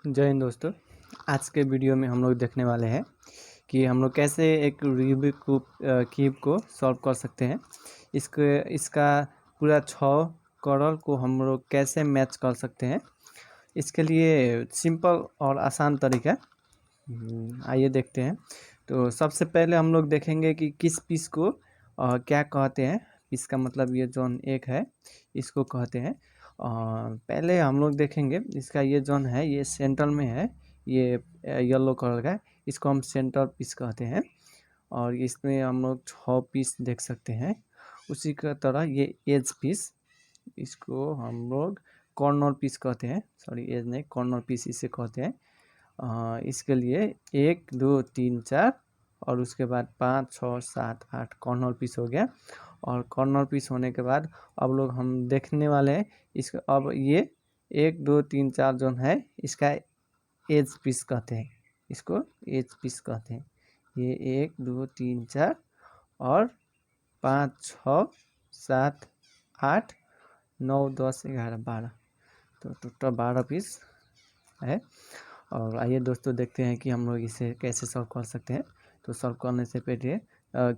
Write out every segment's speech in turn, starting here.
जय हिंद दोस्तों। आज के वीडियो में हम लोग देखने वाले हैं कि हम लोग कैसे एक रूबिक क्यूब को सॉल्व कर सकते हैं। इसका पूरा 6 कॉर्नर को हम लोग कैसे मैच कर सकते हैं। इसके लिए सिंपल और आसान तरीका आइए देखते हैं। तो सबसे पहले हम लोग देखेंगे कि किस पीस को क्या कहते हैं। इसका मतलब ये जोन एक है, इसको कहते हैं। पहले हम लोग देखेंगे इसका ये जोन है, ये सेंटर में है, ये येलो कलर का, इसको हम सेंटर पीस कहते हैं। और इसमें हम लोग 6 पीस देख सकते हैं। उसी का तरह ये एज पीस, इसको हम लोग कॉर्नर पीस कहते हैं। सॉरी, एज नहीं, कॉर्नर पीस इसे कहते हैं। इसके लिए 1 2 3 4 और उसके बाद 5 6 7 8 कॉर्नर पीस हो गया। और कॉर्नर पीस होने के बाद अब लोग हम देखने वाले हैं इसका। अब ये 1 2 3 4 जो है इसका एज पीस कहते हैं, इसको एज पीस कहते हैं। ये 1 2 3 4 और 5 6 7 8 9 10 11 12, तो टोटल 12 पीस है। और आइए दोस्तों देखते हैं कि हम लोग इसे कैसे सॉल्व कर सकते हैं। तो सॉल्व करने से पहले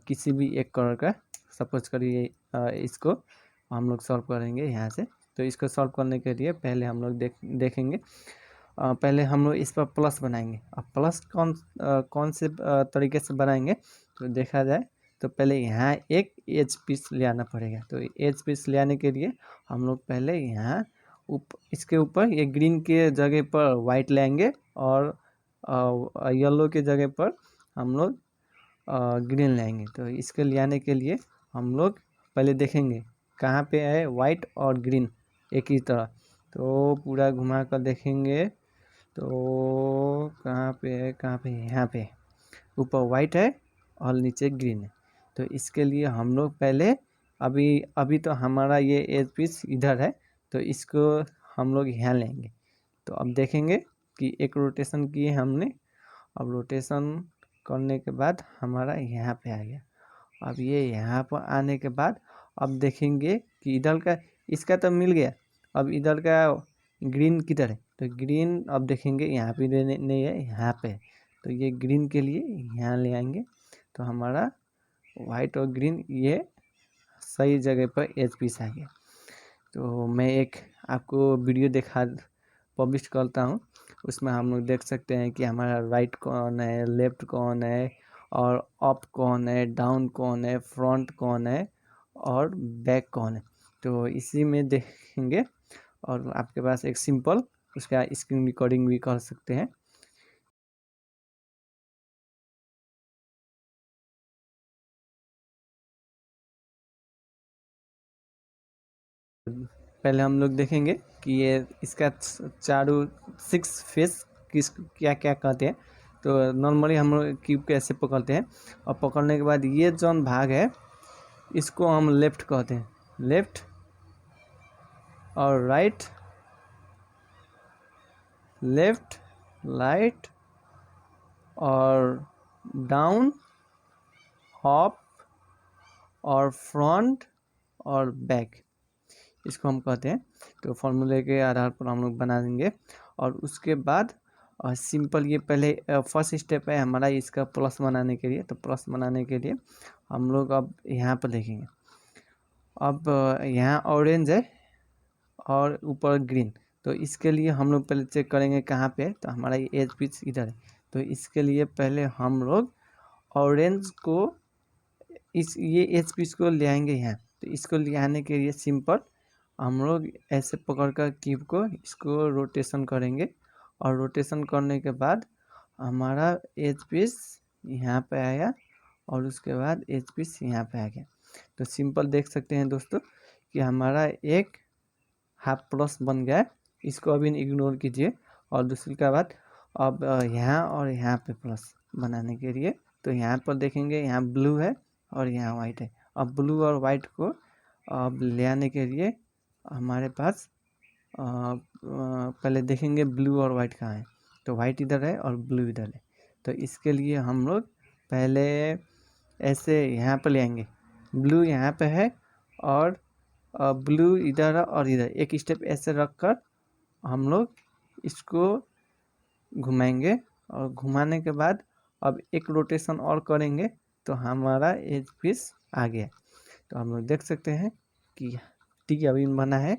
किसी भी एक कलर का, सपोज करिए इसको हम लोग सॉल्व करेंगे यहाँ से। तो इसको सॉल्व करने के लिए पहले हम लोग देखेंगे। पहले हम लोग इस पर प्लस बनाएंगे। अब प्लस कौन से तरीके से बनाएंगे तो देखा जाए तो पहले यहाँ एक एज पीस ले आना पड़ेगा। तो एज पीस ले आने के लिए हम लोग पहले यहाँ इसके ऊपर ये ग्रीन के जगह पर वाइट लेंगे और येलो के जगह पर हम लोग ग्रीन लेंगे। तो इसके ले आने के लिए हम लोग पहले देखेंगे कहाँ पे है वाइट और ग्रीन एक ही तरह। तो पूरा घुमा कर देखेंगे तो कहाँ पे है, कहाँ पे है, यहाँ पे ऊपर वाइट है और नीचे ग्रीन है। तो इसके लिए हम लोग पहले अभी तो हमारा ये एज पीस इधर है, तो इसको हम लोग यहाँ लेंगे। तो अब देखेंगे कि एक रोटेशन किए हमने। अब रोटेशन करने के बाद हमारा यहाँ पे आ गया। अब ये यहाँ पर आने के बाद अब देखेंगे कि इधर का इसका तो मिल गया। अब इधर का ग्रीन किधर है, तो ग्रीन अब देखेंगे यहाँ पे नहीं है, यहाँ पे है। तो ये ग्रीन के लिए यहाँ ले आएंगे। तो हमारा वाइट और ग्रीन ये सही जगह पर एच पीस आ गया। तो मैं एक आपको वीडियो पब्लिश करता हूँ। उसमें हम लोग देख सकते हैं कि हमारा राइट कौन है, लेफ्ट कौन है, और अप कौन है, डाउन कौन है, फ्रंट कौन है और बैक कौन है। तो इसी में देखेंगे। और आपके पास एक सिंपल उसका स्क्रीन रिकॉर्डिंग भी कर सकते हैं। पहले हम लोग देखेंगे कि ये इसका चारों 6 फेस क्या क्या कहते हैं। तो नॉर्मली हम लोग क्यूब को ऐसे पकड़ते हैं और पकड़ने के बाद ये जो भाग है इसको हम लेफ्ट कहते हैं। लेफ्ट और राइट, लेफ्ट राइट और डाउन, अप और फ्रंट और बैक, इसको हम कहते हैं। तो फॉर्मूले के आधार पर हम लोग बना देंगे। और उसके बाद सिंपल ये पहले फर्स्ट स्टेप है हमारा इसका प्लस बनाने के लिए। तो प्लस बनाने के लिए हम लोग अब यहाँ पर देखेंगे। अब यहाँ ऑरेंज है और ऊपर ग्रीन। तो इसके लिए हम लोग पहले चेक करेंगे कहाँ पे है। तो हमारा ये एज पिच इधर है। तो इसके लिए पहले हम लोग ऑरेंज को ये एज पिच को ले आएंगे यहाँ। तो इसको ले आने के लिए सिंपल हम लोग ऐसे पकड़ कर क्यूब को इसको रोटेशन करेंगे। और रोटेशन करने के बाद हमारा एज पीस यहाँ पे आया और उसके बाद एज पीस यहाँ पे आ गया। तो सिंपल देख सकते हैं दोस्तों कि हमारा एक हाफ प्लस बन गया। इसको अभी इग्नोर कीजिए। और दूसरी का बात, अब यहाँ और यहाँ पे प्लस बनाने के लिए तो यहाँ पर देखेंगे यहाँ ब्लू है और यहाँ वाइट है। अब ब्लू और वाइट को अब ले आने के लिए हमारे पास पहले देखेंगे ब्लू और वाइट कहाँ है। तो वाइट इधर है और ब्लू इधर है। तो इसके लिए हम लोग पहले ऐसे यहाँ पर ले आएंगे। ब्लू यहाँ पे है और ब्लू इधर और इधर एक स्टेप ऐसे रख कर हम लोग इसको घुमाएंगे और घुमाने के बाद अब एक रोटेशन और करेंगे तो हमारा एज पीस आ गया। तो हम लोग देख सकते हैं कि टी अभी बना है।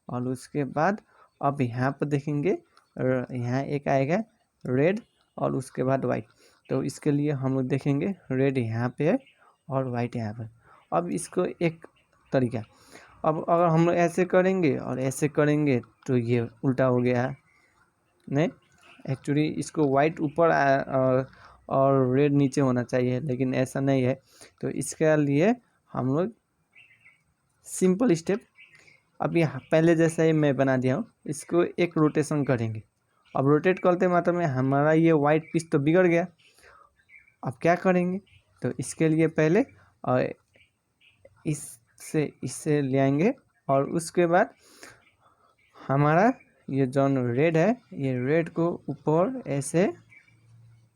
और उसके बाद अब यहाँ पर देखेंगे यहाँ एक आएगा रेड और उसके बाद वाइट। तो इसके लिए हम लोग देखेंगे रेड यहाँ पे है और वाइट यहाँ पर। अब इसको एक तरीका, अब अगर हम लोग ऐसे करेंगे और ऐसे करेंगे तो ये उल्टा हो गया। नहीं, एक्चुअली इसको वाइट ऊपर और रेड नीचे होना चाहिए, लेकिन ऐसा नहीं है। तो इसके लिए हम लोग सिंपल स्टेप अभी पहले जैसा ही मैं बना दिया हूँ, इसको एक रोटेशन करेंगे। अब रोटेट करते मात्र में हमारा ये वाइट पीस तो बिगड़ गया। अब क्या करेंगे, तो इसके लिए पहले इससे ले आएंगे और उसके बाद हमारा ये जो रेड है, ये रेड को ऊपर ऐसे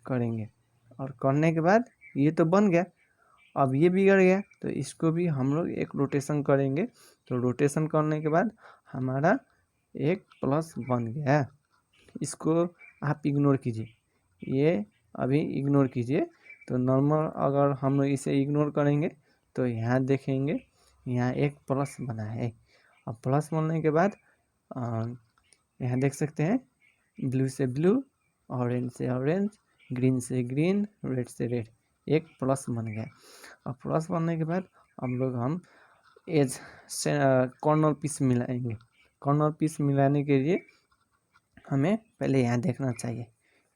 करेंगे और करने के बाद ये तो बन गया। अब ये बिगड़ गया तो इसको भी हम लोग एक रोटेशन करेंगे। तो रोटेशन करने के बाद हमारा एक प्लस बन गया। इसको आप इग्नोर कीजिए, ये अभी इग्नोर कीजिए। तो नॉर्मल अगर हम लोग इसे इग्नोर करेंगे तो यहाँ देखेंगे यहाँ एक प्लस बना है। अब प्लस बनने के बाद यहाँ देख सकते हैं ब्लू से ब्लू, ऑरेंज से ऑरेंज, ग्रीन से ग्रीन, रेड से रेड, एक प्लस बन गया। और प्लस बनने के बाद हम एज से कॉर्नर पीस मिलाएंगे। कॉर्नर पीस मिलाने के लिए हमें पहले यहाँ देखना चाहिए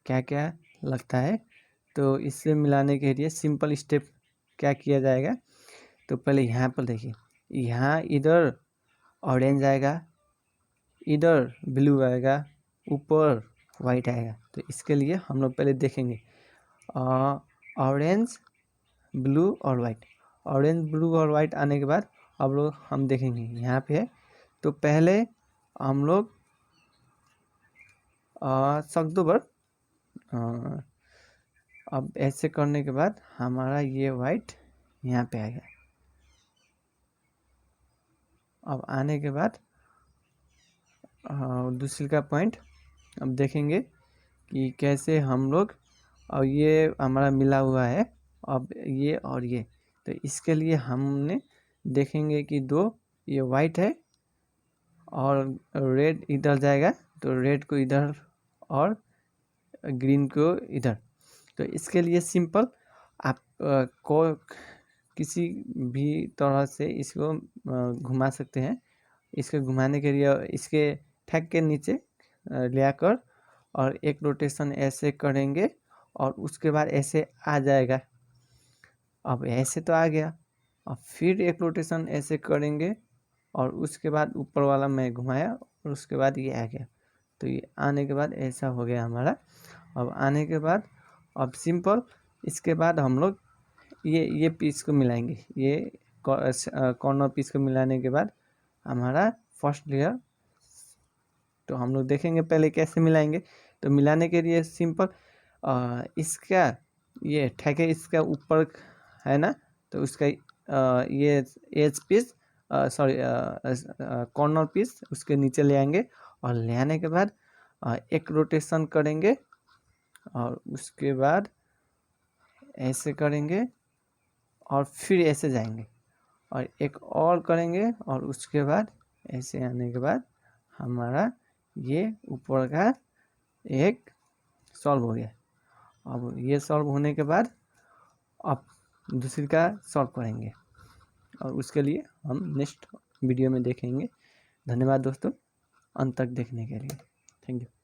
क्या क्या लगता है। तो इससे मिलाने के लिए सिंपल स्टेप क्या किया जाएगा, तो पहले यहाँ पर देखिए, यहाँ इधर ऑरेंज आएगा, इधर ब्लू आएगा, ऊपर वाइट आएगा। तो इसके लिए हम लोग पहले देखेंगे ऑरेंज, ब्लू और वाइट। ऑरेंज, ब्लू और वाइट आने के बाद अब लोग हम देखेंगे यहाँ पे है। तो पहले हम लोग सक्दो बर अब ऐसे करने के बाद हमारा ये वाइट यहाँ पे आएगा। अब आने के बाद दूसरी का पॉइंट अब देखेंगे कि कैसे हम लोग, और ये हमारा मिला हुआ है अब ये और ये। तो इसके लिए हमने देखेंगे कि दो ये वाइट है और रेड इधर जाएगा, तो रेड को इधर और ग्रीन को इधर। तो इसके लिए सिंपल आप को किसी भी तरह से इसको घुमा सकते हैं। इसके घुमाने के लिए इसके ठैक के नीचे ले आकर और एक रोटेशन ऐसे करेंगे और उसके बाद ऐसे आ जाएगा। अब ऐसे तो आ गया, अब फिर एक रोटेशन ऐसे करेंगे और उसके बाद ऊपर वाला मैं घुमाया और उसके बाद ये आ गया। तो ये आने के बाद ऐसा हो गया हमारा। अब आने के बाद अब सिंपल इसके बाद हम लोग ये पीस को मिलाएंगे। ये कॉर्नर पीस को मिलाने के बाद हमारा फर्स्ट लेयर, तो हम लोग देखेंगे पहले कैसे मिलाएंगे। तो मिलाने के लिए सिंपल इसका ये ठेके इसका ऊपर है ना, तो उसका ये edge piece sorry corner piece उसके नीचे ले आएंगे और ले आने के बाद एक रोटेशन करेंगे और उसके बाद ऐसे करेंगे और फिर ऐसे जाएंगे और एक और करेंगे और उसके बाद ऐसे आने के बाद हमारा ये ऊपर का एक सॉल्व हो गया। अब ये सॉल्व होने के बाद अब दूसरी का सॉल्व करेंगे और उसके लिए हम नेक्स्ट वीडियो में देखेंगे। धन्यवाद दोस्तों, अंत तक देखने के लिए। Thank you.